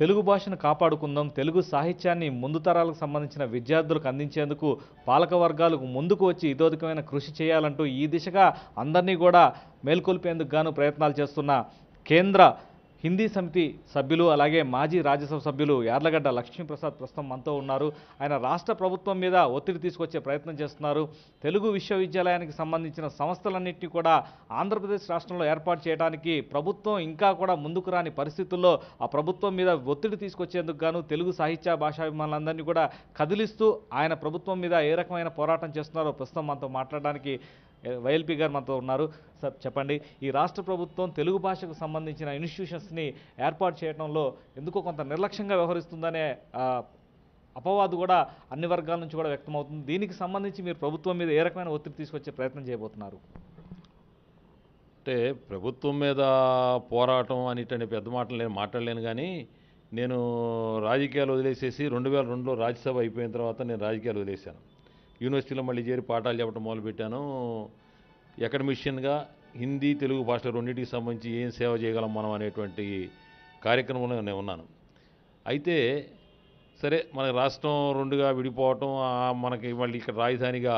తెలుగు భాషను కాపాడుకుందాం, తెలుగు సాహిత్యాన్ని ముందు తరాలకు సంబంధించిన విద్యార్థులకు అందించేందుకు పాలక వర్గాలకు ముందుకు వచ్చి ఇతోధికమైన కృషి చేయాలంటూ ఈ దిశగా అందరినీ కూడా మేల్కొల్పేందుకు గాను ప్రయత్నాలు చేస్తున్న కేంద్ర హిందీ సమితి సభ్యులు అలాగే మాజీ రాజ్యసభ సభ్యులు యార్లగడ్డ లక్ష్మీప్రసాద్ ప్రస్తుతం మనతో ఉన్నారు. ఆయన రాష్ట్ర ప్రభుత్వం మీద ఒత్తిడి తీసుకొచ్చే ప్రయత్నం చేస్తున్నారు. తెలుగు విశ్వవిద్యాలయానికి సంబంధించిన సంస్థలన్నింటినీ కూడా ఆంధ్రప్రదేశ్ రాష్ట్రంలో ఏర్పాటు చేయడానికి ప్రభుత్వం ఇంకా కూడా ముందుకు రాని పరిస్థితుల్లో ఆ ప్రభుత్వం మీద ఒత్తిడి తీసుకొచ్చేందుకు గాను తెలుగు సాహిత్య భాషాభిమానులందరినీ కూడా కదిలిస్తూ ఆయన ప్రభుత్వం మీద ఏ రకమైన పోరాటం చేస్తున్నారో ప్రస్తుతం మనతో మాట్లాడడానికి వైఎల్పీ గారు మనతో ఉన్నారు. సార్ చెప్పండి, ఈ రాష్ట్ర ప్రభుత్వం తెలుగు భాషకు సంబంధించిన ఇన్స్టిట్యూషన్స్ని ఏర్పాటు చేయడంలో ఎందుకో కొంత నిర్లక్ష్యంగా వ్యవహరిస్తుందనే అపవాదు కూడా అన్ని వర్గాల నుంచి కూడా వ్యక్తమవుతుంది. దీనికి సంబంధించి మీరు ప్రభుత్వం మీద ఏ రకమైన ఒత్తిడి తీసుకొచ్చే ప్రయత్నం చేయబోతున్నారు? అంటే ప్రభుత్వం మీద పోరాటం అనేటువంటి పెద్ద మాటలు నేను మాట్లాడలేను, కానీ నేను రాజకీయాలు వదిలేసేసి 2002లో రాజ్యసభ అయిపోయిన తర్వాత నేను రాజకీయాలు వదిలేశాను. యూనివర్సిటీలో మళ్ళీ చేరి పాఠాలు చెప్పడం మొదలుపెట్టాను. అకాడమిషియన్గా హిందీ తెలుగు భాష రెండింటికి సంబంధించి ఏం సేవ చేయగలం మనం అనేటువంటి కార్యక్రమంలో నేను ఉన్నాను. అయితే సరే, మన రాష్ట్రం రెండుగా విడిపోవటం, మనకి మళ్ళీ ఇక్కడ రాజధానిగా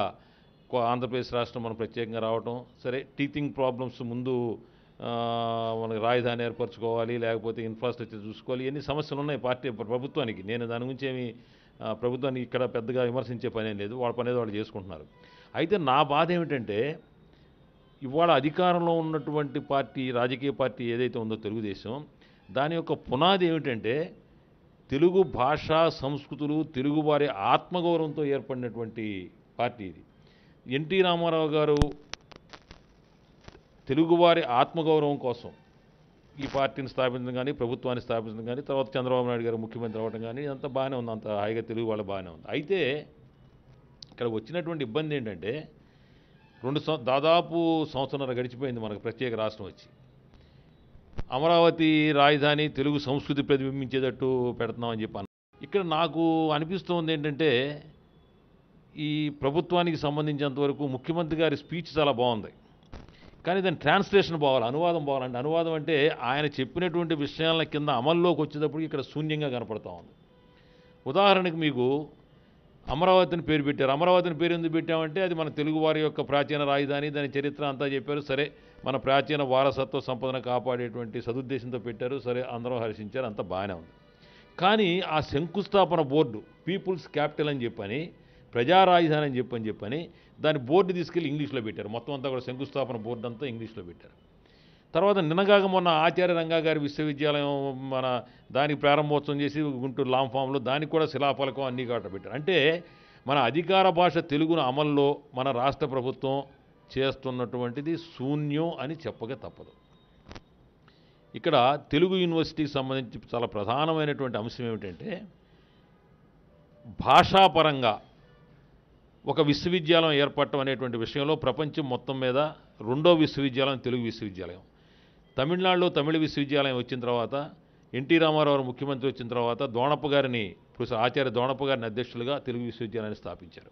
ఆంధ్రప్రదేశ్ రాష్ట్రం మనం ప్రత్యేకంగా రావటం, సరే టీచింగ్ ప్రాబ్లమ్స్ ముందు మనకి రాజధాని ఏర్పరచుకోవాలి, లేకపోతే ఇన్ఫ్రాస్ట్రక్చర్ చూసుకోవాలి, ఎన్ని సమస్యలు ఉన్నాయి ప్రభుత్వానికి. నేను దాని గురించి ఏమి ప్రభుత్వాన్ని ఇక్కడ పెద్దగా విమర్శించే పనేం లేదు, వాళ్ళ పనేది వాళ్ళు చేసుకుంటున్నారు. అయితే నా బాధ ఏమిటంటే, ఇవాళ అధికారంలో ఉన్నటువంటి పార్టీ, రాజకీయ పార్టీ ఏదైతే ఉందో తెలుగుదేశం, దాని యొక్క పునాది ఏమిటంటే తెలుగు భాష సంస్కృతులు, తెలుగువారి ఆత్మగౌరవంతో ఏర్పడినటువంటి పార్టీ ఇది. ఎన్టీ రామారావు గారు తెలుగువారి ఆత్మగౌరవం కోసం ఈ పార్టీని స్థాపించడం కానీ, ప్రభుత్వాన్ని స్థాపించడం కానీ, తర్వాత చంద్రబాబు నాయుడు గారు ముఖ్యమంత్రి అవ్వడం కానీ, ఇదంతా బాగానే ఉంది, అంత హాయిగా తెలుగు వాళ్ళు బాగానే ఉంది. అయితే ఇక్కడ వచ్చినటువంటి ఇబ్బంది ఏంటంటే, దాదాపు సంవత్సరంన్నర గడిచిపోయింది మనకు ప్రత్యేక రాష్ట్రం వచ్చి. అమరావతి రాజధాని తెలుగు సంస్కృతి ప్రతిబింబించేటట్టు పెడుతున్నామని చెప్పి ఇక్కడ నాకు అనిపిస్తుంది ఏంటంటే, ఈ ప్రభుత్వానికి సంబంధించినంతవరకు ముఖ్యమంత్రి గారి స్పీచ్ చాలా బాగుంది, కానీ దాని ట్రాన్స్లేషన్ బావాలి, అనువాదం బాగాలంటే. అనువాదం అంటే ఆయన చెప్పినటువంటి విషయాల కింద అమల్లోకి వచ్చేటప్పుడు ఇక్కడ శూన్యంగా కనపడతా ఉంది. ఉదాహరణకు మీకు అమరావతిని పేరు పెట్టారు. అమరావతిని పేరు ఎందుకు పెట్టామంటే అది మన తెలుగు వారి యొక్క ప్రాచీన రాజధాని, దాని చరిత్ర అంతా చెప్పారు. సరే, మన ప్రాచీన వారసత్వ సంపదను కాపాడేటువంటి సదుద్దేశంతో పెట్టారు. సరే, అందరూ హర్షించారు, అంతా బాగానే ఉంది. కానీ ఆ శంకుస్థాపన బోర్డు పీపుల్స్ క్యాపిటల్ అని చెప్పని, ప్రజా రాజధాని అని చెప్పని దాని బోర్డు తీసుకెళ్ళి ఇంగ్లీష్లో పెట్టారు. మొత్తం అంతా కూడా శంకుస్థాపన బోర్డు అంతా ఇంగ్లీష్లో పెట్టారు. తర్వాత నిన్నగాక మొన్న ఆచార్య రంగా గారి విశ్వవిద్యాలయం మన దానికి ప్రారంభోత్సవం చేసి గుంటూరు లాంఫామ్లో దానికి కూడా శిలాఫలకం అన్నీ కాట పెట్టారు. అంటే మన అధికార భాష తెలుగును అమల్లో మన రాష్ట్ర ప్రభుత్వం చేస్తున్నటువంటిది శూన్యం అని చెప్పక తప్పదు. ఇక్కడ తెలుగు యూనివర్సిటీకి సంబంధించి చాలా ప్రధానమైనటువంటి అంశం ఏమిటంటే, భాషాపరంగా ఒక విశ్వవిద్యాలయం ఏర్పడటం అనేటువంటి విషయంలో ప్రపంచం మొత్తం మీద రెండో విశ్వవిద్యాలయం తెలుగు విశ్వవిద్యాలయం. తమిళనాడులో తమిళ విశ్వవిద్యాలయం వచ్చిన తర్వాత, ఎన్టీ రామారావు ముఖ్యమంత్రి వచ్చిన తర్వాత ప్రొఫెసర్ ఆచార్య దోణప్ప గారిని అధ్యక్షులుగా తెలుగు విశ్వవిద్యాలయాన్ని స్థాపించారు.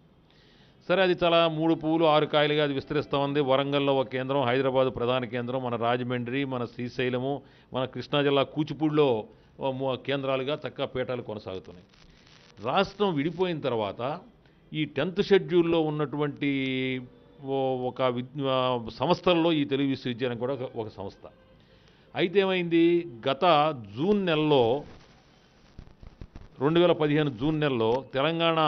సరే, అది చాలా 3 పువ్వులు 6 కాయలుగా అది విస్తరిస్తూ ఉంది. వరంగల్లో ఒక కేంద్రం, హైదరాబాదు ప్రధాన కేంద్రం, మన రాజమండ్రి, మన శ్రీశైలము, మన కృష్ణా జిల్లా కూచిపూడిలో కేంద్రాలుగా చక్కగా పీఠాలు కొనసాగుతున్నాయి. రాష్ట్రం విడిపోయిన తర్వాత ఈ 10th షెడ్యూల్లో ఉన్నటువంటి ఒక సంస్థల్లో ఈ తెలుగు విశ్వవిద్యాలయం కూడా ఒక సంస్థ. అయితే ఏమైంది, గత జూన్ నెలలో 2015 జూన్ నెలలో తెలంగాణ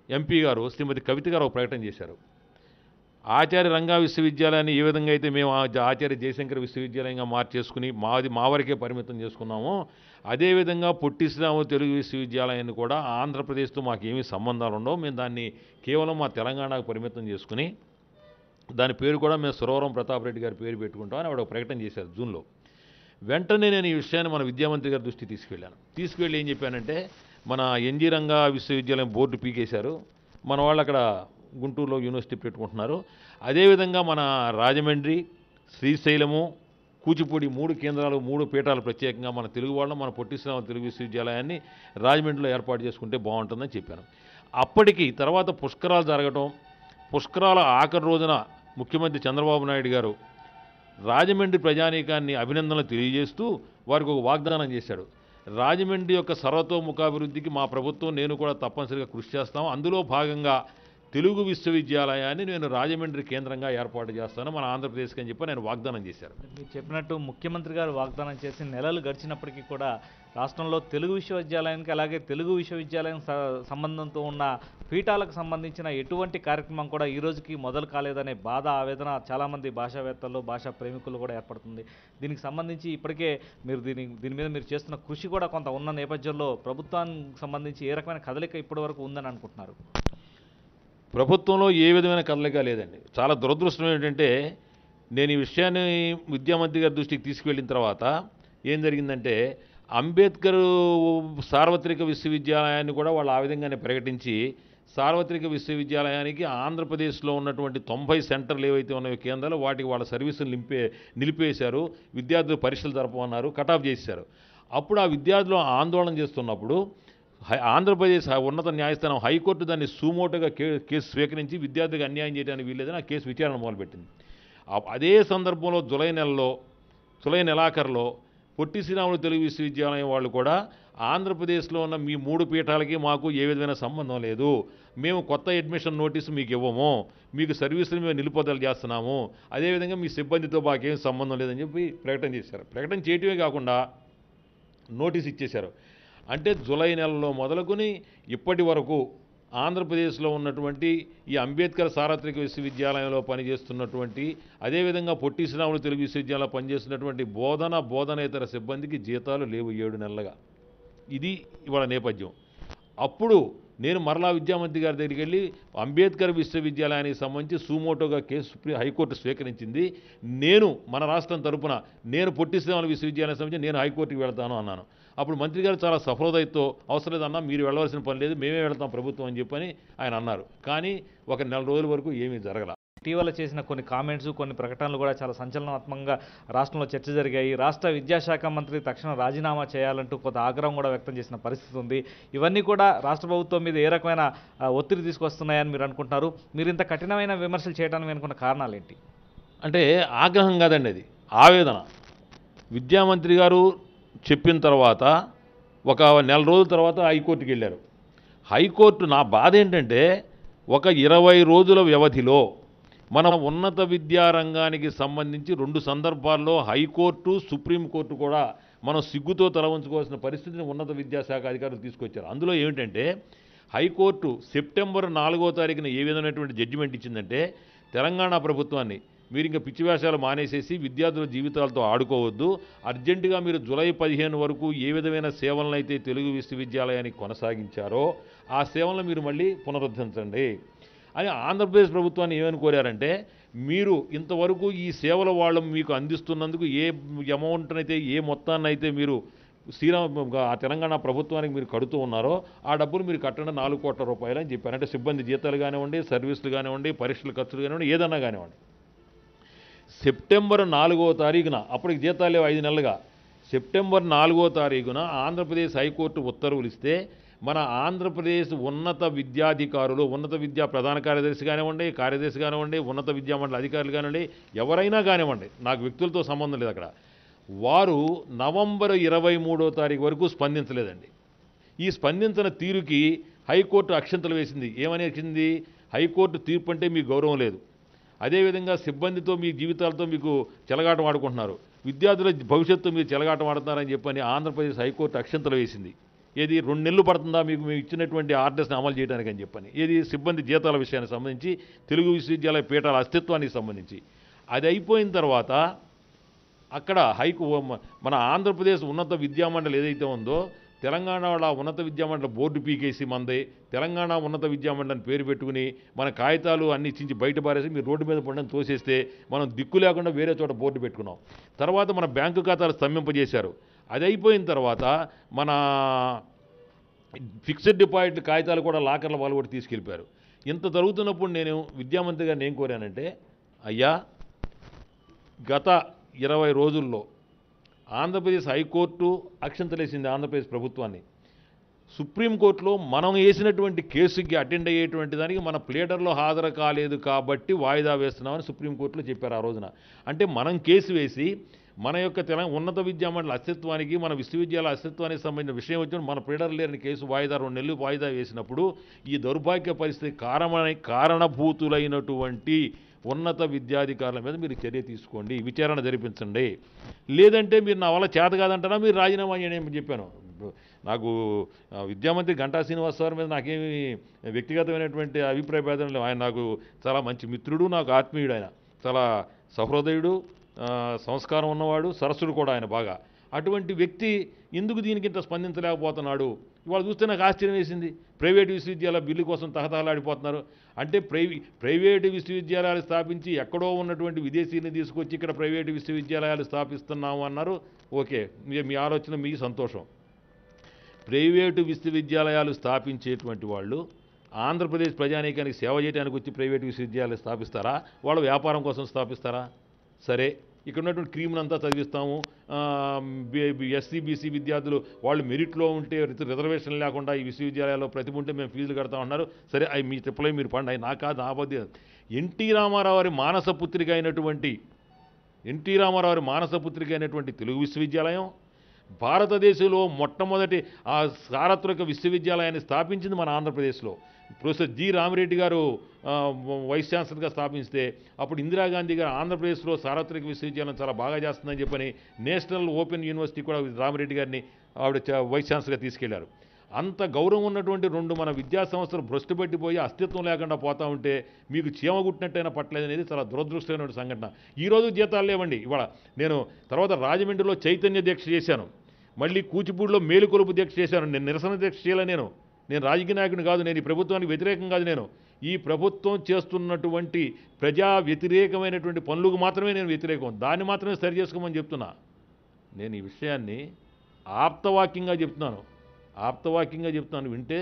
ఎంపీ గారు శ్రీమతి కవిత గారు ఒక ప్రకటన చేశారు. ఆచార్య రంగా విశ్వవిద్యాలయాన్ని ఏ విధంగా అయితే మేము ఆచార్య జయశంకర్ విశ్వవిద్యాలయంగా మార్చేసుకుని మా వరకే పరిమితం చేసుకున్నామో, అదేవిధంగా పొట్టి శ్రీరాములు తెలుగు విశ్వవిద్యాలయాన్ని కూడా ఆంధ్రప్రదేశ్తో మాకేమీ సంబంధాలు ఉండవు, మేము దాన్ని కేవలం మా తెలంగాణకు పరిమితం చేసుకుని దాని పేరు కూడా మేము సురవరం ప్రతాప్ రెడ్డి గారి పేరు పెట్టుకుంటామని ఆవిడ ప్రకటన చేశారు జూన్లో. వెంటనే నేను ఈ విషయాన్ని మన విద్యామంత్రి గారి దృష్టికి తీసుకెళ్ళి ఏం చెప్పానంటే, మన ఎన్జీ రంగా విశ్వవిద్యాలయం బోర్డు పీకేశారు, మన వాళ్ళు అక్కడ గుంటూరులో యూనివర్సిటీ పెట్టుకుంటున్నారు. అదేవిధంగా మన రాజమండ్రి, శ్రీశైలము, కూచిపూడి 3 కేంద్రాలు, 3 పీఠాలు ప్రత్యేకంగా మన తెలుగు వాళ్ళం, మన పొట్టి శ్రీరాములు తెలుగు విశ్వవిద్యాలయాన్ని రాజమండ్రిలో ఏర్పాటు చేసుకుంటే బాగుంటుందని చెప్పాను. అప్పటికి తర్వాత పుష్కరాలు జరగటం, పుష్కరాల ఆఖరి రోజున ముఖ్యమంత్రి చంద్రబాబు నాయుడు గారు రాజమండ్రి ప్రజానీకాన్ని అభినందనలు తెలియజేస్తూ వారికి ఒక వాగ్దానం చేశాడు. రాజమండ్రి యొక్క సర్వతోముఖాభివృద్ధికి మా ప్రభుత్వం నేను కూడా తప్పనిసరిగా కృషి చేస్తాం. అందులో భాగంగా తెలుగు విశ్వవిద్యాలయాన్ని నేను రాజమండ్రి కేంద్రంగా ఏర్పాటు చేస్తాను మన ఆంధ్రప్రదేశ్కి అని చెప్పి నేను వాగ్దానం చేశారు. మీరు చెప్పినట్టు ముఖ్యమంత్రి గారు వాగ్దానం చేసి నెలలు గడిచినప్పటికీ కూడా రాష్ట్రంలో తెలుగు విశ్వవిద్యాలయానికి అలాగే తెలుగు విశ్వవిద్యాలయం సంబంధంతో ఉన్న పీఠాలకు సంబంధించిన ఎటువంటి కార్యక్రమం కూడా ఈ రోజుకి మొదలు కాలేదనే బాధ ఆవేదన చాలామంది భాషావేత్తలు భాషా ప్రేమికులు కూడా ఏర్పడుతుంది. దీనికి సంబంధించి ఇప్పటికే మీరు దీని మీద మీరు చేస్తున్న కృషి కూడా కొంత ఉన్న నేపథ్యంలో ప్రభుత్వానికి సంబంధించి ఏ రకమైన కదలిక ఇప్పటి వరకు ఉందని అనుకుంటున్నారు? ప్రభుత్వంలో ఏ విధమైన కదలిక లేదండి. చాలా దురదృష్టం ఏంటంటే నేను ఈ విషయాన్ని విద్యామంత్రి గారి దృష్టికి తీసుకువెళ్ళిన తర్వాత ఏం జరిగిందంటే అంబేద్కర్ సార్వత్రిక విశ్వవిద్యాలయాన్ని కూడా వాళ్ళు ఆ విధంగానే ప్రకటించి సార్వత్రిక విశ్వవిద్యాలయానికి ఆంధ్రప్రదేశ్లో ఉన్నటువంటి 90 సెంటర్లు ఏవైతే ఉన్నాయో కేంద్రాలు వాటికి వాళ్ళ సర్వీసులు నిలిపేశారు. విద్యార్థులు పరీక్షలు జరపమన్నారు, కటాఫ్ చేశారు. అప్పుడు ఆ విద్యార్థులు ఆందోళన చేస్తున్నప్పుడు ఆంధ్రప్రదేశ్ ఉన్నత న్యాయస్థానం హైకోర్టు దాన్ని సుమోటోగా కేసు స్వీకరించి విద్యార్థికి అన్యాయం చేయడానికి వీల్లేదని ఆ కేసు విచారణ మొదలుపెట్టింది. అదే సందర్భంలో జులై నెలాఖరులో పొట్టి శ్రీరాములు తెలుగు విశ్వవిద్యాలయం వాళ్ళు కూడా ఆంధ్రప్రదేశ్లో ఉన్న మీ 3 పీఠాలకి మాకు ఏ విధమైన సంబంధం లేదు, మేము కొత్త అడ్మిషన్ నోటీసు మీకు ఇవ్వము, మీకు సర్వీసులు మేము నిలుపుదల చేస్తున్నాము, అదేవిధంగా మీ సిబ్బందితో మాకేం సంబంధం లేదని చెప్పి ప్రకటన చేశారు. ప్రకటన చేయటమే కాకుండా నోటీస్ ఇచ్చేశారు. అంటే జూలై నెలలో మొదలుకొని ఇప్పటి వరకు ఆంధ్రప్రదేశ్లో ఉన్నటువంటి ఈ అంబేద్కర్ సార్వత్రిక విశ్వవిద్యాలయంలో పనిచేస్తున్నటువంటి అదేవిధంగా పొట్టి శ్రీరాములు తెలుగు విశ్వవిద్యాలయంలో పనిచేస్తున్నటువంటి బోధనేతర సిబ్బందికి జీతాలు లేవు 7 నెలలుగా. ఇది ఇవాళ నేపథ్యం. అప్పుడు నేను మరలా విద్యామంత్రి గారి దగ్గరికి వెళ్ళి అంబేద్కర్ విశ్వవిద్యాలయానికి సంబంధించి సుమోటోగా కేసు హైకోర్టు స్వీకరించింది. నేను మన రాష్ట్రం తరపున నేను పొట్టి శ్రీరాములు విశ్వవిద్యాలయం సంబంధించి నేను హైకోర్టుకి వెళ్తాను అన్నాను. అప్పుడు మంత్రి గారు చాలా సఫలతతో అవసరం లేదన్నా, మీరు వెళ్ళవలసిన పని లేదు, మేమే వెళ్తాం ప్రభుత్వం అని చెప్పని ఆయన అన్నారు. కానీ ఒక నెల రోజుల వరకు ఏమీ జరగల. ఇటీవల చేసిన కొన్ని కామెంట్స్ కొన్ని ప్రకటనలు కూడా చాలా సంచలనాత్మకంగా రాష్ట్రంలో చర్చ జరిగాయి. రాష్ట్ర విద్యాశాఖ మంత్రి తక్షణ రాజీనామా చేయాలంటూ కొంత ఆగ్రహం కూడా వ్యక్తం చేసిన పరిస్థితి ఉంది. ఇవన్నీ కూడా రాష్ట్ర ప్రభుత్వం మీద ఏ రకమైన ఒత్తిడి తీసుకొస్తున్నాయని మీరు అనుకుంటున్నారు? మీరు ఇంత కఠినమైన విమర్శలు చేయడానికి అనుకున్న కారణాలు ఏంటి? అంటే ఆగ్రహం కాదండి, అది ఆవేదన. విద్యామంత్రి గారు చెప్పిన తర్వాత ఒక నెల రోజుల తర్వాత హైకోర్టుకి వెళ్ళారు. హైకోర్టు నా బాధ ఏంటంటే ఒక 20 రోజుల వ్యవధిలో మన ఉన్నత విద్యారంగానికి సంబంధించి 2 సందర్భాల్లో హైకోర్టు సుప్రీంకోర్టు కూడా మనం సిగ్గుతో తల ఉంచుకోవాల్సిన పరిస్థితిని ఉన్నత విద్యాశాఖ అధికారులు తీసుకొచ్చారు. అందులో ఏమిటంటే హైకోర్టు సెప్టెంబర్ 4వ తారీఖున ఏ విధమైనటువంటి జడ్జిమెంట్ ఇచ్చిందంటే తెలంగాణ ప్రభుత్వాన్ని మీరు ఇంకా పిచ్చి వేషాలు మానేసేసి విద్యార్థుల జీవితాలతో ఆడుకోవద్దు, అర్జెంటుగా మీరు జూలై 15 వరకు ఏ విధమైన సేవలను అయితే తెలుగు విశ్వవిద్యాలయానికి కొనసాగించారో ఆ సేవలను మీరు మళ్ళీ పునరుద్ధరించండి అని ఆంధ్రప్రదేశ్ ప్రభుత్వాన్ని ఏమని కోరారంటే మీరు ఇంతవరకు ఈ సేవల వాళ్ళు మీకు అందిస్తున్నందుకు ఏ అమౌంట్నైతే ఏ మొత్తాన్నైతే మీరు ఆ తెలంగాణ ప్రభుత్వానికి మీరు కడుతూ ఉన్నారో ఆ డబ్బులు మీరు కట్టండి 4 కోట్ల రూపాయలు అని చెప్పారు. అంటే సిబ్బంది జీతాలు కానివ్వండి, సర్వీసులు కానివ్వండి, పరీక్షల ఖర్చులు కానివ్వండి, ఏదన్నా కానివ్వండి. సెప్టెంబర్ 4వ తారీఖున అప్పటికి జీతాలు లేవు 5 నెలలుగా. సెప్టెంబర్ 4వ తారీఖున ఆంధ్రప్రదేశ్ హైకోర్టు ఉత్తర్వులు ఇస్తే మన ఆంధ్రప్రదేశ్ ఉన్నత విద్యాధికారులు, ఉన్నత విద్యా ప్రధాన కార్యదర్శి కానివ్వండి, ఉన్నత విద్యామండలి అధికారులు కానివ్వండి, ఎవరైనా కానివ్వండి, నాకు వ్యక్తులతో సంబంధం లేదు అక్కడ, వారు నవంబర్ 23వ తారీఖు వరకు స్పందించలేదండి. ఈ స్పందించిన తీరుకి హైకోర్టు అక్షంతలు వేసింది. ఏమని వచ్చింది? హైకోర్టు తీర్పు అంటే మీకు గౌరవం లేదు, అదేవిధంగా సిబ్బందితో మీ జీవితాలతో మీకు చెలగాటం ఆడుకుంటున్నారు, విద్యార్థుల భవిష్యత్తు మీరు చెలగాటం ఆడుతున్నారని చెప్పని ఆంధ్రప్రదేశ్ హైకోర్టు అక్షంతలు వేసింది. ఏది 2 నెలలు పడుతుందా మీకు మేము ఇచ్చినటువంటి ఆర్డర్స్ని అమలు చేయడానికి అని చెప్పని, ఏది సిబ్బంది జీతాల విషయానికి సంబంధించి, తెలుగు విశ్వవిద్యాలయ పీఠాల అస్తిత్వానికి సంబంధించి. అది అయిపోయిన తర్వాత అక్కడ మన ఆంధ్రప్రదేశ్ ఉన్నత విద్యామండలి ఏదైతే ఉందో తెలంగాణ వాళ్ళ ఉన్నత విద్యామండలి బోర్డు పీకేసి మందే తెలంగాణ ఉన్నత విద్యామండలిని పేరు పెట్టుకుని మన కాగితాలు అన్ని ఇచ్చించి బయట పారేసి మీరు రోడ్డు మీద పడని తోసేస్తే మనం దిక్కు లేకుండా వేరే చోట బోర్డు పెట్టుకున్నాం. తర్వాత మన బ్యాంకు ఖాతాలు స్తంభింపజేశారు. అది అయిపోయిన తర్వాత మన ఫిక్స్డ్ డిపాజిట్ కాగితాలు కూడా లాకర్ల వాళ్ళు కూడా తీసుకెళ్ళిపోయారు. ఇంత జరుగుతున్నప్పుడు నేను విద్యామంత్రి గారిని ఏం కోరానంటే, అయ్యా గత 20 రోజుల్లో ఆంధ్రప్రదేశ్ హైకోర్టు అక్షంతలేసింది ఆంధ్రప్రదేశ్ ప్రభుత్వాన్ని. సుప్రీంకోర్టులో మనం వేసినటువంటి కేసుకి అటెండ్ అయ్యేటువంటి దానికి మన ప్లేడర్లో హాజరు కాలేదు కాబట్టి వాయిదా వేస్తున్నామని సుప్రీంకోర్టులో చెప్పారు ఆ రోజున. అంటే మనం కేసు వేసి మన యొక్క తెలంగాణ ఉన్నత విద్యామండలి అస్తిత్వానికి, మన విశ్వవిద్యాలయ అస్తిత్వానికి సంబంధించిన విషయం వచ్చిన మన ప్రీడర్ లేని కేసు వాయిదా 2 నెలలు వాయిదా వేసినప్పుడు ఈ దౌర్భాగ్య పరిస్థితి కారణభూతులైనటువంటి ఉన్నత విద్యాధికారుల మీద మీరు చర్య తీసుకోండి, విచారణ జరిపించండి. లేదంటే మీరు నా వల్ల చేత కాదంటారా మీరు రాజీనామా చేయండి అని చెప్పాను. నాకు విద్యామంత్రి గంటా శ్రీనివాసరావు మీద నాకేమి వ్యక్తిగతమైనటువంటి అభిప్రాయ భేదం లేవు. ఆయన నాకు చాలా మంచి మిత్రుడు, నాకు ఆత్మీయుడు. ఆయన చాలా సహృదయుడు, సంస్కారం ఉన్నవాడు, సరస్సుడు కూడా ఆయన బాగా. అటువంటి వ్యక్తి ఎందుకు దీనికి ఇంత స్పందించలేకపోతున్నాడు? ఇవాళ చూస్తే నాకు ఆశ్చర్యం వేసింది. ప్రైవేటు విశ్వవిద్యాలయ బిల్లు కోసం తహతహలాడిపోతున్నారు. అంటే ప్రైవేటు విశ్వవిద్యాలయాలు స్థాపించి ఎక్కడో ఉన్నటువంటి విదేశీని తీసుకొచ్చి ఇక్కడ ప్రైవేటు విశ్వవిద్యాలయాలు స్థాపిస్తున్నాము అన్నారు. ఓకే, మీ ఆలోచన మీ సంతోషం. ప్రైవేటు విశ్వవిద్యాలయాలు స్థాపించేటువంటి వాళ్ళు ఆంధ్రప్రదేశ్ ప్రజానీకానికి సేవ చేయడానికి వచ్చి ప్రైవేటు విశ్వవిద్యాలయాలు స్థాపిస్తారా? వాళ్ళు వ్యాపారం కోసం స్థాపిస్తారా? సరే, ఇక్కడ ఉన్నటువంటి క్రీమ్ని అంతా చదివిస్తాము. ఎస్సీ బీసీ విద్యార్థులు వాళ్ళు మెరిట్లో ఉంటే రిజర్వేషన్ లేకుండా ఈ విశ్వవిద్యాలయాల్లో ప్రతిభ ఉంటే మేము ఫీజులు కడతా ఉన్నారు. సరే, అవి మీ తిప్పలే మీరు పండి, అవి నా కాదు, నా బద్ద. ఎన్టీ రామారావు వారి మానసపుత్రిక అయినటువంటి తెలుగు విశ్వవిద్యాలయం భారతదేశంలో మొట్టమొదటి ఆ సార్వత్రిక విశ్వవిద్యాలయాన్ని స్థాపించింది మన ఆంధ్రప్రదేశ్లో. ప్రొఫెసర్ జి రామిరెడ్డి గారు వైస్ ఛాన్సలర్గా స్థాపిస్తే అప్పుడు ఇందిరాగాంధీ గారు ఆంధ్రప్రదేశ్లో సార్వత్రిక విశ్వవిద్యాలయం చాలా బాగా చేస్తుందని చెప్పని నేషనల్ ఓపెన్ యూనివర్సిటీ కూడా రామిరెడ్డి గారిని ఆవిడ వైస్ ఛాన్సలర్గా తీసుకెళ్లారు. అంత గౌరవం ఉన్నటువంటి 2 మన విద్యా సంస్థలు భ్రష్టు పెట్టిపోయి అస్తిత్వం లేకుండా పోతా ఉంటే మీకు చీమ గుట్టినట్టయినా పట్టలేదనేది చాలా దురదృష్టమైన సంఘటన. ఈరోజు జీతాలు లేవండి. ఇవాళ నేను తర్వాత రాజమండ్రిలో చైతన్య దీక్ష చేశాను, మళ్ళీ కూచిపూడిలో మేలుకొలుపు దీక్ష చేశాను. నేను నిరసన దీక్ష చేయాల, నేను రాజకీయ నాయకుడిని కాదు, నేను ఈ ప్రభుత్వానికి వ్యతిరేకం కాదు. నేను ఈ ప్రభుత్వం చేస్తున్నటువంటి ప్రజా వ్యతిరేకమైనటువంటి పనులకు మాత్రమే నేను వ్యతిరేకం, దాన్ని మాత్రమే సరి చేసుకోమని చెప్తున్నా. నేను ఈ విషయాన్ని ఆప్తవాక్యంగా చెప్తున్నాను, వింటే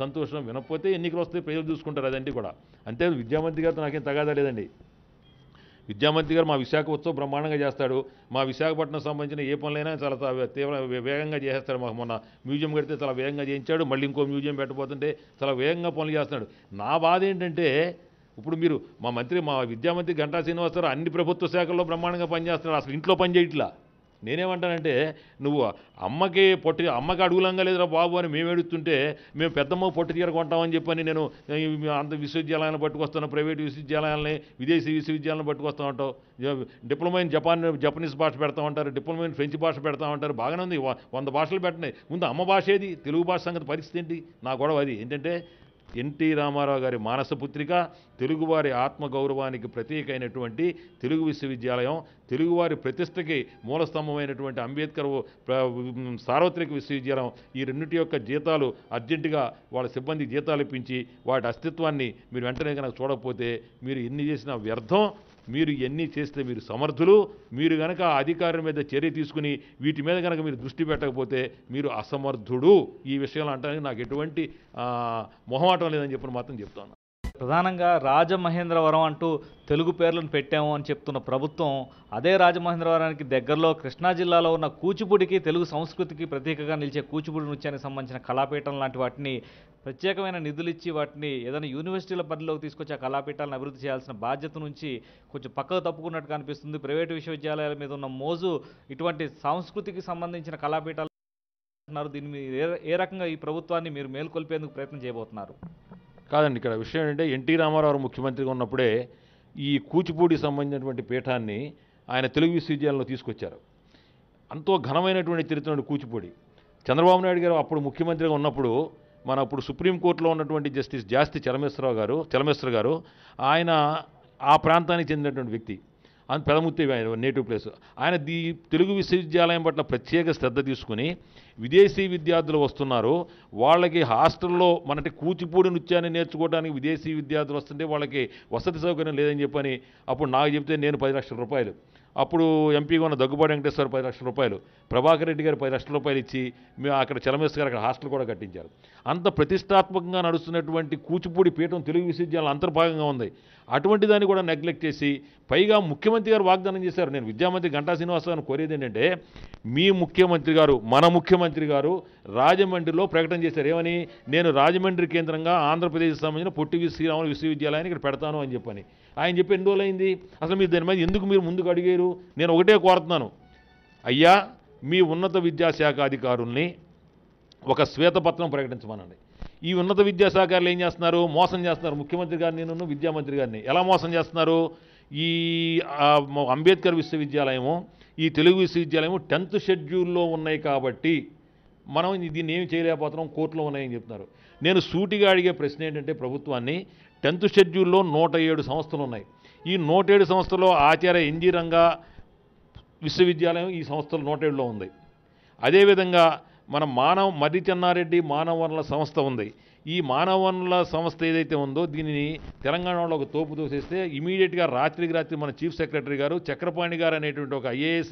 సంతోషం, వినకపోతే ఎన్నికలు వస్తే ప్రజలు చూసుకుంటారు. అదంటే కూడా అంతే. విద్యామంత్రి గారితో నాకేం తగాదా లేదండి. విద్యామంత్రి గారు మా విశాఖ ఉత్సవం బ్రహ్మాండంగా చేస్తాడు. మా విశాఖపట్నం సంబంధించిన ఏ పనులైనా చాలా వేగంగా చేసేస్తాడు. మాకు మొన్న మ్యూజియం కడితే చాలా వేగంగా చేయించాడు, మళ్ళీ ఇంకో మ్యూజియం పెట్టబోతుంటే చాలా వేగంగా పనులు చేస్తున్నాడు. నా బాధ ఏంటంటే ఇప్పుడు మీరు మా విద్యామంత్రి గంటా శ్రీనివాసరావు అన్ని ప్రభుత్వ శాఖల్లో బ్రహ్మాండంగా పనిచేస్తున్నాడు, అసలు ఇంట్లో పని చేయట్లా. నేనేమంటానంటే, నువ్వు అమ్మకి అడుగులంగా లేదురా బాబు అని మేము ఏడుస్తుంటే మేము పెద్దమ్మ పొట్టి చీర కొంటామని చెప్పని నేను అంత విశ్వవిద్యాలయాలను పట్టుకొస్తాను, ప్రైవేటు విశ్వవిద్యాలయాలని, విదేశీ విశ్వవిద్యాలయాలను పట్టుకొస్తూ ఉంటావు. డిప్లొమా ఇన్ జపనీస్ భాష పెడతా ఉంటారు, డిప్లొమా ఇన్ ఫ్రెంచ్ భాష పెడతా ఉంటారు. బాగానే ఉంది, 100 భాషలు పెట్టినాయి. ముందు అమ్మ భాష ఏది, తెలుగు భాష సంగతి పరిస్థితి ఏంటి? నా గొడవ అది. ఏంటంటే ఎన్టీ రామారావు గారి మానసపుత్రిక, తెలుగువారి ఆత్మగౌరవానికి ప్రతీక అయినటువంటి తెలుగు విశ్వవిద్యాలయం, తెలుగువారి ప్రతిష్టకి మూలస్తంభమైనటువంటి అంబేద్కర్ సార్వత్రిక విశ్వవిద్యాలయం, ఈ రెండింటి యొక్క జీతాలు అర్జెంటుగా వాళ్ళ సిబ్బంది జీతాలు ఇప్పించి వాటి అస్తిత్వాన్ని మీరు వెంటనే కనుక చూడకపోతే మీరు ఎన్ని చేసినా వ్యర్థం. మీరు ఎన్ని చేస్తే మీరు సమర్థులు. మీరు కనుక ఆ అధికారుల మీద చర్య తీసుకుని వీటి మీద కనుక మీరు దృష్టి పెట్టకపోతే మీరు అసమర్థుడు. ఈ విషయంలో అంటానికి నాకు ఎటువంటి మొహమాటం లేదని చెప్పి మాత్రం చెప్తాను. ప్రధానంగా రాజమహేంద్రవరం అంటూ తెలుగు పేర్లను పెట్టాము అని చెప్తున్న ప్రభుత్వం అదే రాజమహేంద్రవరానికి దగ్గరలో కృష్ణా జిల్లాలో ఉన్న కూచిపూడికి, తెలుగు సంస్కృతికి ప్రతీకగా నిలిచే కూచిపూడి నృత్యానికి సంబంధించిన కళాపీఠం లాంటి వాటిని ప్రత్యేకమైన నిధులు ఇచ్చి వాటిని ఏదైనా యూనివర్సిటీల పరిధిలోకి తీసుకొచ్చి ఆ కళాపీఠాలను అభివృద్ధి చేయాల్సిన బాధ్యత నుంచి కొంచెం పక్కకు తప్పుకున్నట్టు కనిపిస్తుంది. ప్రైవేటు విశ్వవిద్యాలయాల మీద ఉన్న మోజు ఇటువంటి సంస్కృతికి సంబంధించిన కళాపీఠాలు అంటున్నారు. దీన్ని ఏ రకంగా ఈ ప్రభుత్వాన్ని మీరు మేల్కొల్పేందుకు ప్రయత్నం చేయబోతున్నారు? కాదండి, ఇక్కడ విషయం ఏంటంటే ఎన్టీ రామారావు ముఖ్యమంత్రిగా ఉన్నప్పుడే ఈ కూచిపూడి సంబంధించినటువంటి పీఠాన్ని ఆయన తెలుగు విశ్వవిద్యాలయంలో తీసుకొచ్చారు. అంతో ఘనమైనటువంటి చరిత్ర కూచిపూడి. చంద్రబాబు నాయుడు గారు అప్పుడు ముఖ్యమంత్రిగా ఉన్నప్పుడు అప్పుడు సుప్రీంకోర్టులో ఉన్నటువంటి జస్టిస్ జాస్తి చలమేశ్వర గారు ఆయన ఆ ప్రాంతానికి చెందినటువంటి వ్యక్తి. ఆయన పెదముత్తి ఆయన నేటివ్ ప్లేస్. ఆయన తెలుగు విశ్వవిద్యాలయం పట్ల ప్రత్యేక శ్రద్ధ తీసుకుని విదేశీ విద్యార్థులు వస్తున్నారు, వాళ్ళకి హాస్టల్లో కూచిపూడి నృత్యాన్ని నేర్చుకోవడానికి విదేశీ విద్యార్థులు వస్తుంటే వాళ్ళకి వసతి సౌకర్యం లేదని చెప్పని అప్పుడు నాకు చెప్తే నేను 10 లక్షల రూపాయలు, అప్పుడు ఎంపీగా ఉన్న దగ్గుబాటి వెంకటేశ్వర 10 లక్షల రూపాయలు, ప్రభాకర్ రెడ్డి గారు 10 లక్షల రూపాయలు ఇచ్చి మేము అక్కడ చలమేశ్వర గారు అక్కడ హాస్టల్ కూడా కట్టించారు. అంత ప్రతిష్టాత్మకంగా నడుస్తున్నటువంటి కూచిపూడి పీఠం తెలుగు విశ్వవిద్యాలయం అంతర్భాగంగా ఉంది. అటువంటి దాన్ని కూడా నెగ్లెక్ట్ చేసి పైగా ముఖ్యమంత్రి గారు వాగ్దానం చేశారు. నేను విద్యామంత్రి గంటా శ్రీనివాసరావుని కోరేది ఏంటంటే, మీ ముఖ్యమంత్రి గారు, మన ముఖ్యమంత్రి గారు రాజమండ్రిలో ప్రకటన చేశారు. ఏమని? నేను రాజమండ్రి కేంద్రంగా ఆంధ్రప్రదేశ్ సంబంధించిన పొట్టి శ్రీరాములు విశ్వవిద్యాలయాన్ని ఇక్కడ పెడతాను అని చెప్పని ఆయన చెప్పి ఎన్ని రోజులైంది? అసలు మీరు దాని మీద ఎందుకు మీరు ముందుకు అడిగారు? నేను ఒకటే కోరుతున్నాను, అయ్యా మీ ఉన్నత విద్యాశాఖ అధికారుల్ని ఒక శ్వేతపత్రం ప్రకటించమనండి. ఈ ఉన్నత విద్యాశాఖలు ఏం చేస్తున్నారు? మోసం చేస్తున్నారు ముఖ్యమంత్రి గారిని, నేను విద్యామంత్రి గారిని. ఎలా మోసం చేస్తున్నారు? ఈ అంబేద్కర్ విశ్వవిద్యాలయము, ఈ తెలుగు విశ్వవిద్యాలయము 10th షెడ్యూల్లో ఉన్నాయి కాబట్టి మనం దీన్ని ఏమి చేయలేకపోతున్నాం, కోర్టులో ఉన్నాయని చెప్తున్నారు. నేను సూటిగా అడిగే ప్రశ్న ఏంటంటే ప్రభుత్వాన్ని, 10th షెడ్యూల్లో 107 సంస్థలు ఉన్నాయి. ఈ 107 సంస్థల్లో ఆచార్య ఎన్జీ రంగా విశ్వవిద్యాలయం ఈ సంస్థలు 107లో ఉంది. అదేవిధంగా మన మర్రి చెన్నారెడ్డి మానవ వనరుల సంస్థ ఉంది. ఈ మానవ వనరుల సంస్థ ఏదైతే ఉందో దీనిని తెలంగాణలో ఒక తోపు తోసేస్తే ఇమీడియట్గా రాత్రికి రాత్రి మన చీఫ్ సెక్రటరీ గారు చక్రపాణి గారు అనేటువంటి ఒక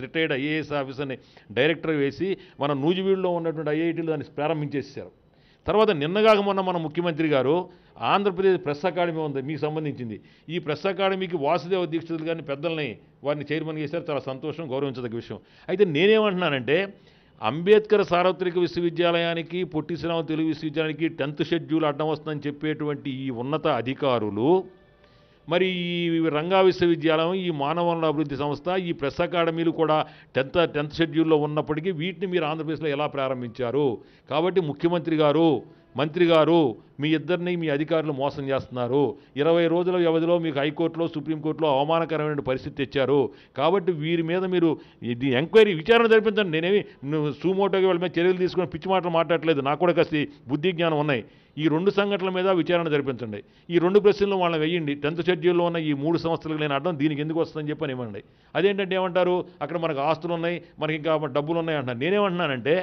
రిటైర్డ్ ఐఏఎస్ ఆఫీసర్ని డైరెక్టర్ వేసి మన నూజివీడులో ఉన్నటువంటి ఐఐటీలో దాన్ని ప్రారంభించేసారు. తర్వాత నిన్నగాక మొన్న మన ముఖ్యమంత్రి గారు ఆంధ్రప్రదేశ్ ప్రెస్ అకాడమీ ఉంది మీకు సంబంధించింది. ఈ ప్రెస్ అకాడమీకి వాసుదేవ దీక్షితులు గారిని పెద్దల్ని వారిని చైర్మన్ చేశారు. చాలా సంతోషం, గౌరవించదగ్గ విషయం. అయితే నేనేమంటున్నానంటే అంబేద్కర్ సార్వత్రిక విశ్వవిద్యాలయానికి, పొట్టి శ్రీరాములు తెలుగు విశ్వవిద్యాలయానికి 10th షెడ్యూల్ అడ్డం వస్తుందని చెప్పేటువంటి ఈ ఉన్నత అధికారులు మరి ఈ రంగా విశ్వవిద్యాలయం, ఈ మానవ వనరుల అభివృద్ధి సంస్థ, ఈ ప్రెస్ అకాడమీలు కూడా 10th షెడ్యూల్లో ఉన్నప్పటికీ వీటిని మీరు ఆంధ్రప్రదేశ్లో ఎలా ప్రారంభించారు? కాబట్టి ముఖ్యమంత్రి గారు, మంత్రి గారు మీ ఇద్దరిని మీ అధికారులు మోసం చేస్తున్నారు. 20 రోజుల వ్యవధిలో మీకు హైకోర్టులో, సుప్రీంకోర్టులో అవమానకరమైన పరిస్థితి తెచ్చారు. కాబట్టి వీరి మీద మీరు ఇది ఎంక్వైరీ విచారణ జరిపించండి. నేనేమి సూమోటోగా వాళ్ళ మీద చర్యలు తీసుకుని పిచ్చి మాటలు మాట్లాడలేదు. నాకు కూడా కాస్త బుద్ధి జ్ఞానం ఉన్నాయి. ఈ 2 సంఘటనల మీద విచారణ జరిపించండి. ఈ 2 ప్రశ్నలు వాళ్ళని వెయ్యండి. 10th షెడ్యూల్లో ఉన్న ఈ 3 సంస్థలకు లేని అడ్డం దీనికి ఎందుకు వస్తుందని చెప్పని ఇవ్వండి. అదేంటంటే ఏమంటారు, అక్కడ మనకు ఆస్తులు ఉన్నాయి, మనకి ఇంకా డబ్బులు ఉన్నాయి అంటున్నారు. నేనేమంటున్నానంటే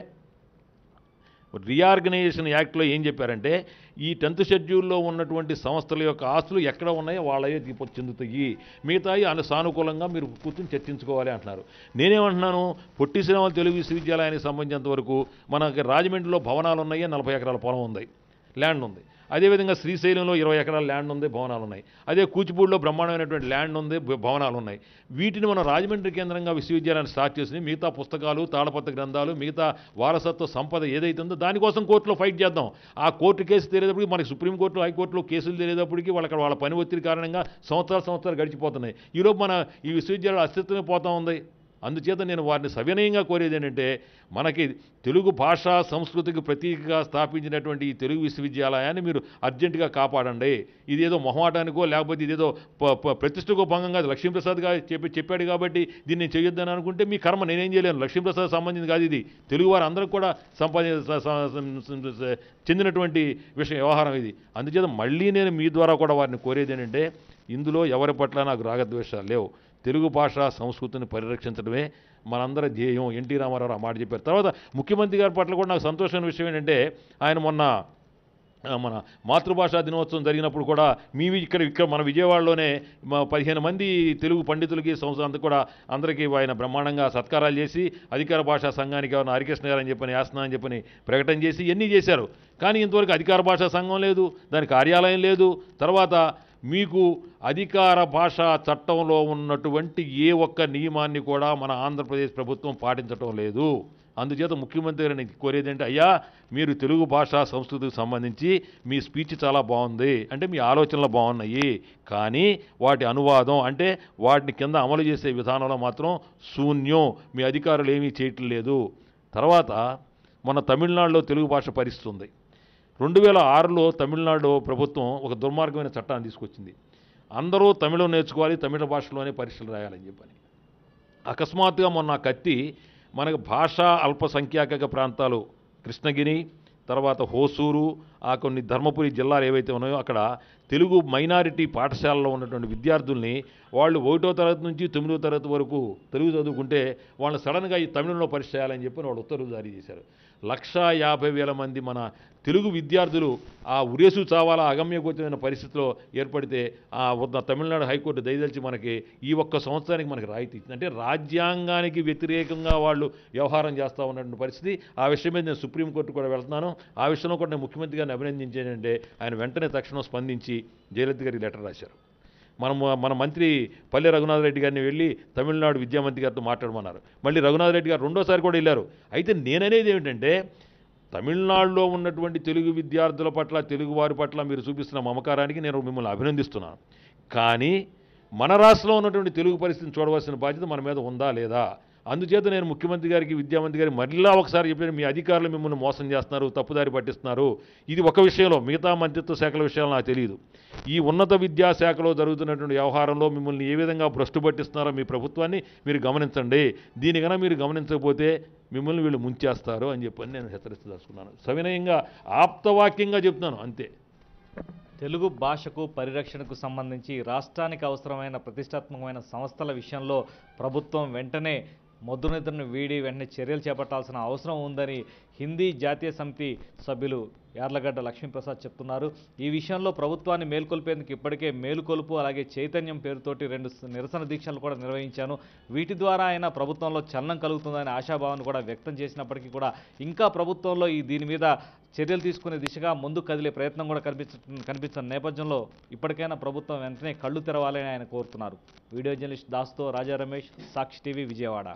రీఆర్గనైజేషన్ యాక్ట్లో ఏం చెప్పారంటే ఈ 10th షెడ్యూల్లో ఉన్నటువంటి సంస్థల యొక్క ఆస్తులు ఎక్కడ ఉన్నాయో వాళ్ళయే చెందుతాయి, మిగతాయి సానుకూలంగా మీరు కూర్చొని చర్చించుకోవాలి అంటున్నారు. నేనేమంటున్నాను, పొట్టి శ్రీరాములు తెలుగు విశ్వవిద్యాలయానికి సంబంధించినంత వరకు మనకి రాజమండ్రిలో భవనాలు ఉన్నాయి, 40 ఎకరాల పొలం ఉంది, ల్యాండ్ ఉంది. అదేవిధంగా శ్రీశైలంలో 20 ఎకరాల ల్యాండ్ ఉంది, భవనాలు ఉన్నాయి. అదే కూచిపూడిలో బ్రహ్మాండమైనటువంటి ల్యాండ్ ఉంది, భవనాలు ఉన్నాయి. వీటిని మనం రాజమండ్రి కేంద్రంగా విశ్వవిద్యాలయాన్ని స్టార్ట్ చేసి మిగతా పుస్తకాలు, తాళపత్ర గ్రంథాలు, మిగతా వారసత్వ సంపద ఏదైతే ఉందో దానికోసం కోర్టులో ఫైట్ చేద్దాం. ఆ కోర్టు కేసు తెలియదప్పటికి మనకి సుప్రీంకోర్టులో, హైకోర్టులో కేసులు తెలియదప్పటికి వాళ్ళ పని ఒత్తిడి కారణంగా సంవత్సరాలు గడిచిపోతున్నాయి. ఈలోపు మన ఈ విశ్వవిద్యాలయం అస్తిత్వమే పోతా ఉంది. అందుచేత నేను వారిని సవినయంగా కోరేది ఏంటంటే మనకి తెలుగు భాషా సంస్కృతికి ప్రతీకగా స్థాపించినటువంటి ఈ తెలుగు విశ్వవిద్యాలయాన్ని మీరు అర్జెంటుగా కాపాడండి. ఇదేదో మొహమాటానికో లేకపోతే ఇదేదో ప్రతిష్టకో భంగంగా లక్ష్మీప్రసాద్ గారు చెప్పాడు కాబట్టి దీన్ని చేయొద్దని అనుకుంటే మీ కర్మ, నేనేం చేయలేను. లక్ష్మీప్రసాద్ సంబంధించింది కాదు ఇది, తెలుగు వారు అందరికి కూడా చెందినటువంటి వ్యవహారం ఇది. అందుచేత మళ్ళీ నేను మీ ద్వారా కూడా వారిని కోరేది ఏంటంటే ఇందులో ఎవరి పట్ల నాకు రాగద్వేషాలు లేవు. తెలుగు భాష సంస్కృతిని పరిరక్షించడమే మనందరి ధ్యేయం. ఎన్టీ రామారావు ఆ మాట చెప్పారు. తర్వాత ముఖ్యమంత్రి గారి పట్ల కూడా నాకు సంతోషమైన విషయం ఏంటంటే ఆయన మొన్న మన మాతృభాషా దినోత్సవం జరిగినప్పుడు కూడా ఇక్కడ మన విజయవాడలోనే 15 మంది తెలుగు పండితులకి సంవత్సరం కూడా అందరికీ ఆయన బ్రహ్మాండంగా సత్కారాలు చేసి అధికార భాషా సంఘానికి ఎవరైనా హరికృష్ణ గారు అని చెప్పని యాసన అని చెప్పని ప్రకటన చేసి ఇవన్నీ చేశారు. కానీ ఇంతవరకు అధికార భాషా సంఘం లేదు, దాని కార్యాలయం లేదు. తర్వాత మీకు అధికార భాషా చట్టంలో ఉన్నటువంటి ఏ ఒక్క నియమాన్ని కూడా మన ఆంధ్రప్రదేశ్ ప్రభుత్వం పాటించడం లేదు. అందుచేత ముఖ్యమంత్రి గారిని కోరేది అంటే అయ్యా మీరు తెలుగు భాషా సంస్కృతికి సంబంధించి మీ స్పీచ్ చాలా బాగుంది, అంటే మీ ఆలోచనలు బాగున్నాయి, కానీ వాటి అనువాదం అంటే వాటిని కింద అమలు చేసే విధానంలో మాత్రం శూన్యం, మీ అధికారులు ఏమీ చేయటం లేదు. తర్వాత మన తమిళనాడులో తెలుగు భాష పరిస్థితుంది. 2006లో తమిళనాడు ప్రభుత్వం ఒక దుర్మార్గమైన చట్టాన్ని తీసుకొచ్చింది. అందరూ తమిళం నేర్చుకోవాలి, తమిళ భాషలోనే పరీక్షలు రాయాలని చెప్పని. అకస్మాత్తుగా మొన్న కత్తి మనకు భాషా అల్పసంఖ్యాక ప్రాంతాలు కృష్ణగిరి, తర్వాత హోసూరు, ఆ కొన్ని ధర్మపురి జిల్లాలు ఏవైతే ఉన్నాయో అక్కడ తెలుగు మైనారిటీ పాఠశాలలో ఉన్నటువంటి విద్యార్థుల్ని వాళ్ళు 1వ తరగతి నుంచి 9వ తరగతి వరకు తెలుగు చదువుకుంటే వాళ్ళని సడన్గా ఈ తమిళంలో పరీక్ష చేయాలని చెప్పి వాళ్ళు ఉత్తర్వులు జారీ చేశారు. 150,000 మంది మన తెలుగు విద్యార్థులు ఆ ఉరేసు చావాల అగమ్యగోచరమైన పరిస్థితిలో ఏర్పడితే తమిళనాడు హైకోర్టు దయదలిచి మనకి ఈ ఒక్క సంవత్సరానికి మనకి రాయితీ ఇచ్చింది. అంటే రాజ్యాంగానికి వ్యతిరేకంగా వాళ్ళు వ్యవహారం చేస్తూ ఉన్నటువంటి పరిస్థితి. ఆ విషయం మీద నేను సుప్రీంకోర్టు కూడా వెళ్తున్నాను. ఆ విషయంలో కూడా నేను ముఖ్యమంత్రి గారిని అభినందించేదంటే ఆయన వెంటనే తక్షణం స్పందించి జయలలిత గారికి లెటర్ రాశారు. మన మంత్రి పల్లె రఘునాథ్ రెడ్డి గారిని వెళ్ళి తమిళనాడు విద్యామంత్రి గారితో మాట్లాడమన్నారు. మళ్ళీ రఘునాథ్ రెడ్డి గారు 2వ సారి కూడా వెళ్ళారు. అయితే నేననేది ఏమిటంటే తమిళనాడులో ఉన్నటువంటి తెలుగు విద్యార్థుల పట్ల, తెలుగు వారి పట్ల మీరు చూపిస్తున్న మమకారానికి నేను మిమ్మల్ని అభినందిస్తున్నాను. కానీ మన రాష్ట్రంలో ఉన్నటువంటి తెలుగు పరిస్థితిని చూడవలసిన బాధ్యత మన మీద ఉందా లేదా? అందుచేత నేను ముఖ్యమంత్రి గారికి విద్యామంత్రి గారికి మళ్ళా ఒకసారి చెప్పాను, మీ అధికారులు మిమ్మల్ని మోసం చేస్తున్నారు, తప్పుదారి పట్టిస్తున్నారు. ఇది ఒక విషయంలో, మిగతా మంత్రిత్వ శాఖల విషయాలు నాకు తెలియదు. ఈ ఉన్నత విద్యాశాఖలో జరుగుతున్నటువంటి వ్యవహారంలో మిమ్మల్ని ఏ విధంగా భ్రష్టు పట్టిస్తున్నారో మీ ప్రభుత్వాన్ని మీరు గమనించండి. దీనికన్నా మీరు గమనించకపోతే మిమ్మల్ని వీళ్ళు ముంచేస్తారు అని చెప్పని నేను హెచ్చరిస్తదలుచుకున్నాను. సవినయంగా ఆప్తవాక్యంగా చెప్తున్నాను అంతే. తెలుగు భాషకు పరిరక్షణకు సంబంధించి రాష్ట్రానికి అవసరమైన ప్రతిష్టాత్మకమైన సంస్థల విషయంలో ప్రభుత్వం వెంటనే మొద్దునిద్రను వీడి వెంటనే చర్యలు చేపట్టాల్సిన అవసరం ఉందని హిందీ జాతీయ సమితి సభ్యులు యార్లగడ్డ లక్ష్మీప్రసాద్ చెప్తున్నారు. ఈ విషయంలో ప్రభుత్వాన్ని మేల్కొల్పేందుకు ఇప్పటికే మేలుకొలుపు అలాగే చైతన్యం పేరుతోటి 2 నిరసన దీక్షలు కూడా నిర్వహించాను. వీటి ద్వారా అయినా ప్రభుత్వంలో చలనం కలుగుతుందనే ఆశాభావాన్ని కూడా వ్యక్తం చేసినప్పటికీ కూడా ఇంకా ప్రభుత్వంలో దీని మీద చర్యలు తీసుకునే దిశగా ముందుకు కదిలే ప్రయత్నం కూడా కనిపిస్తున్న నేపథ్యంలో ఇప్పటికైనా ప్రభుత్వం వెంటనే కళ్ళు తెరవాలని ఆయన కోరుతున్నారు. వీడియో జర్నలిస్ట్ దాస్తో రాజా రమేష్, సాక్షి టీవీ, విజయవాడ.